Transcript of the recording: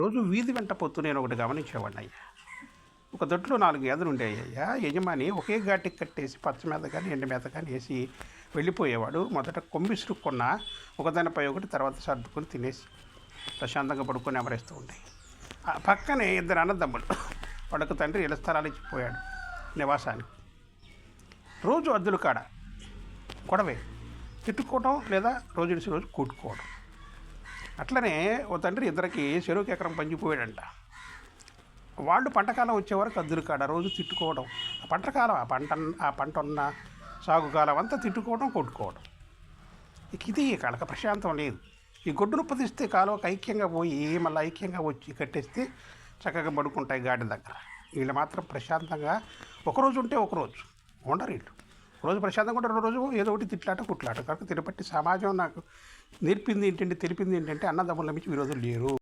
రోజు వీధి వెంట పొత్తు నేను ఒకటి గమనించేవాడిని అయ్యా. ఒక దొడ్లో 4 గేదెలు ఉండేయ్యా. యజమాని ఒకే ఘాటికి కట్టేసి పచ్చ మీద కానీ ఎండ మీద కానీ వేసి వెళ్ళిపోయేవాడు. మొదట కొమ్మిసురుక్కున్న ఒకదానిపై ఒకటి, తర్వాత సర్దుకొని తినేసి ప్రశాంతంగా పడుకొని అమరేస్తూ ఉంటాయి. పక్కనే 2 అన్నదమ్ములు, వాడకు తండ్రి ఇళ్ల స్థలాలు ఇచ్చిపోయాడు నివాసానికి. రోజు అద్దుల కాడ గొడవే, తిట్టుకోవడం లేదా రోజు కూట్టుకోవడం. అట్లనే ఓ తండ్రి ఇద్దరికి చెరువుకి ఎకరం పంచిపోయాడంట. వాళ్ళు పంటకాలం వచ్చేవరకు అద్దుల కాడ రోజు తిట్టుకోవడం. పంటకాలం ఆ పంట ఉన్న సాగు కాలం అంతా తిట్టుకోవడం, కొట్టుకోవడం. ఇది కాళ్ళకి ప్రశాంతం లేదు. ఈ గొడ్డును పొదిస్తే కాలువకు ఐక్యంగా పోయి మళ్ళీ ఐక్యంగా వచ్చి కట్టేస్తే చక్కగా పడుకుంటాయి గాడి దగ్గర. వీళ్ళు మాత్రం ప్రశాంతంగా ఒకరోజు ఉంటే ఒకరోజు ఉండరు. వీళ్ళు రోజు ప్రశాంతంగా ఉంటే రోజు ఏదో ఒకటి తిట్లాట కుట్లాట. కనుక తిరుపతి సమాజం నాకు నేర్పింది ఏంటంటే, తెలిపింది ఏంటంటే, అన్నదమ్ముల మించి విరోధులు లేరు.